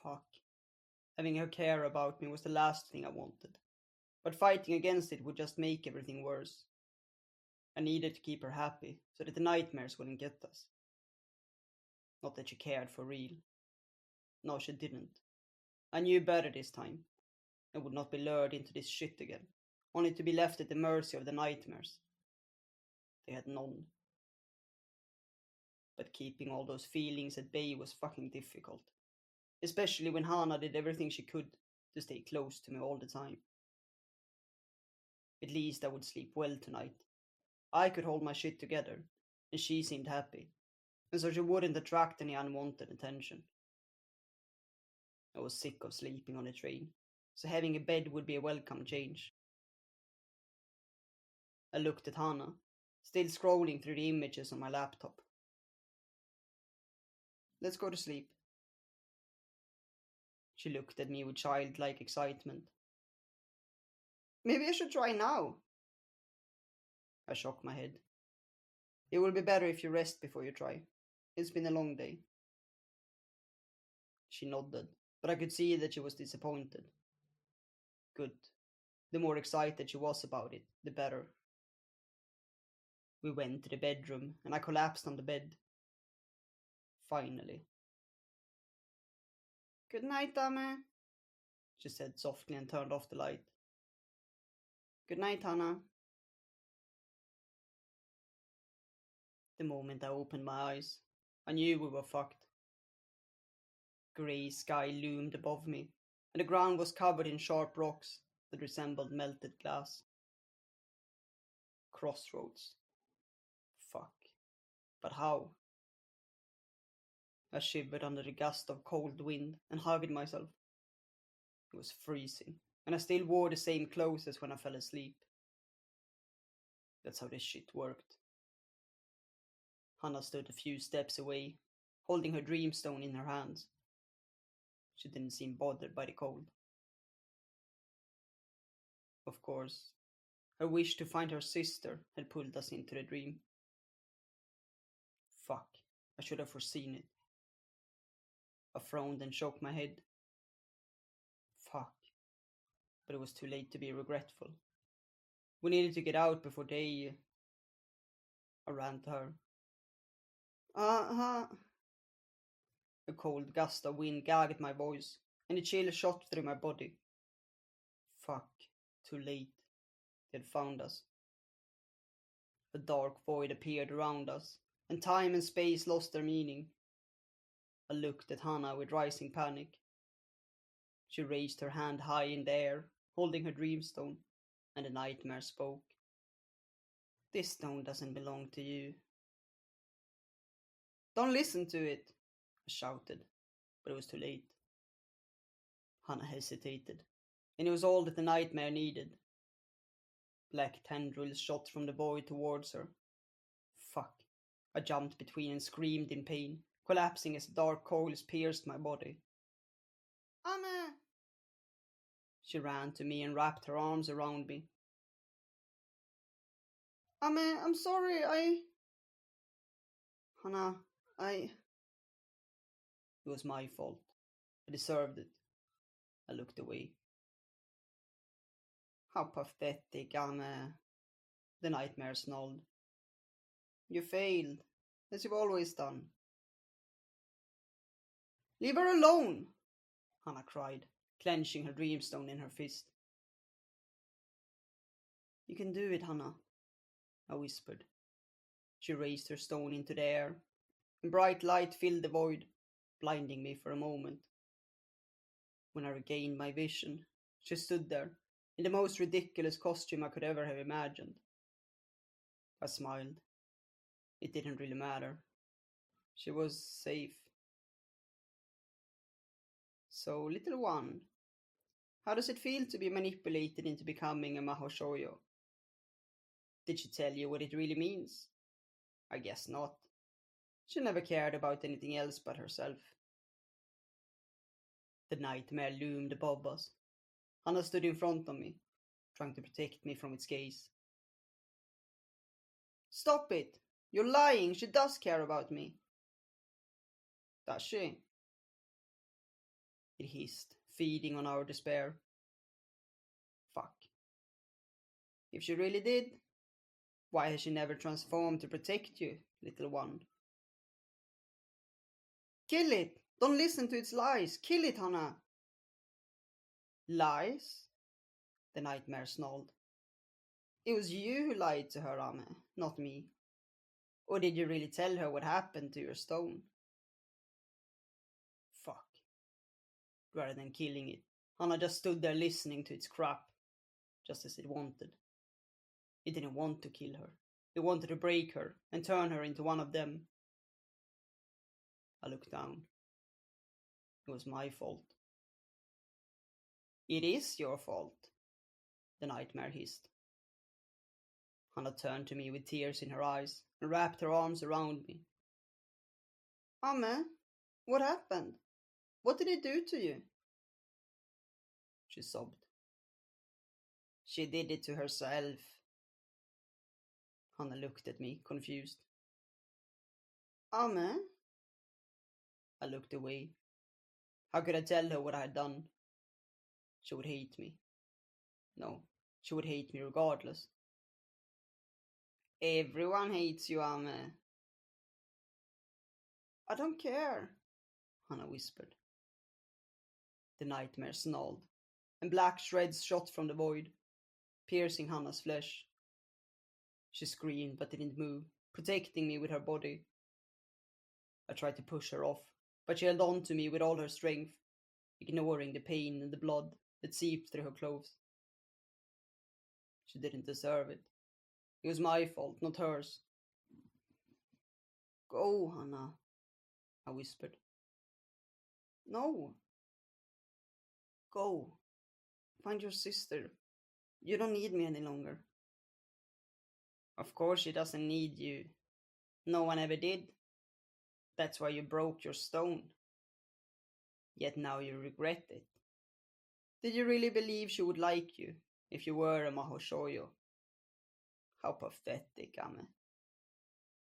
Fuck. Having her care about me was the last thing I wanted. But fighting against it would just make everything worse. I needed to keep her happy, so that the nightmares wouldn't get us. Not that she cared for real. No, she didn't. I knew better this time. I would not be lured into this shit again, only to be left at the mercy of the nightmares. They had none. But keeping all those feelings at bay was fucking difficult. Especially when Hana did everything she could to stay close to me all the time. At least I would sleep well tonight. I could hold my shit together, and she seemed happy, and so she wouldn't attract any unwanted attention. I was sick of sleeping on a train, so having a bed would be a welcome change. I looked at Hana, still scrolling through the images on my laptop. Let's go to sleep. She looked at me with childlike excitement. Maybe I should try now. I shook my head. It will be better if you rest before you try. It's been a long day. She nodded, but I could see that she was disappointed. Good. The more excited she was about it, the better. We went to the bedroom, and I collapsed on the bed. Finally. Good night, Dame, she said softly and turned off the light. Good night, Hana. The moment I opened my eyes, I knew we were fucked. Grey sky loomed above me, and the ground was covered in sharp rocks that resembled melted glass. Crossroads. Fuck. But how? I shivered under the gust of cold wind and hugged myself. It was freezing, and I still wore the same clothes as when I fell asleep. That's how this shit worked. Hana stood a few steps away, holding her dreamstone in her hands. She didn't seem bothered by the cold. Of course, her wish to find her sister had pulled us into the dream. Fuck, I should have foreseen it. I frowned and shook my head. Fuck, but it was too late to be regretful. We needed to get out before they... I ran to her. A cold gust of wind gagged my voice, and a chill shot through my body. Fuck, too late. They had found us. A dark void appeared around us, and time and space lost their meaning. I looked at Hana with rising panic. She raised her hand high in the air, holding her dreamstone, and the nightmare spoke. This stone doesn't belong to you. Don't listen to it, I shouted, but it was too late. Hana hesitated, and it was all that the nightmare needed. Black tendrils shot from the void towards her. Fuck. I jumped between and screamed in pain, collapsing as dark coils pierced my body. Amma! She ran to me and wrapped her arms around me. Amma, I'm sorry, Hana, It was my fault. I deserved it. I looked away. How pathetic, Amma, the nightmare snarled. You failed, as you've always done. Leave her alone, Hana cried, clenching her dreamstone in her fist. You can do it, Hana, I whispered. She raised her stone into the air, and bright light filled the void, blinding me for a moment. When I regained my vision, she stood there, in the most ridiculous costume I could ever have imagined. I smiled. It didn't really matter. She was safe. So, little one, how does it feel to be manipulated into becoming a Mahou Shoujo? Did she tell you what it really means? I guess not. She never cared about anything else but herself. The nightmare loomed above us. Hana stood in front of me, trying to protect me from its gaze. Stop it! You're lying! She does care about me. Does she? it hissed, feeding on our despair. Fuck. If she really did, why has she never transformed to protect you, little one? Kill it! Don't listen to its lies! Kill it, Hannah! Lies? The nightmare snarled. It was you who lied to her, Ame, not me. Or did you really tell her what happened to your stone? Fuck. Rather than killing it, Hannah just stood there listening to its crap, just as it wanted. It didn't want to kill her. It wanted to break her and turn her into one of them. I looked down. It was my fault. It is your fault, the nightmare hissed. Hannah turned to me with tears in her eyes and wrapped her arms around me. Ame, what happened? What did it do to you? She sobbed. She did it to herself. Hannah looked at me, confused. Ame? I looked away. How could I tell her what I had done? She would hate me. No, she would hate me regardless. Everyone hates you, Ame. I don't care, Hannah whispered. The nightmare snarled, and black shreds shot from the void, piercing Hannah's flesh. She screamed but didn't move, protecting me with her body. I tried to push her off, but she held on to me with all her strength, ignoring the pain and the blood that seeped through her clothes. She didn't deserve it. It was my fault, not hers. Go, Hannah, I whispered. No. Go. Find your sister. You don't need me any longer. Of course she doesn't need you. No one ever did. That's why you broke your stone. Yet now you regret it. Did you really believe she would like you if you were a Mahou Shoujo? How pathetic, Ame.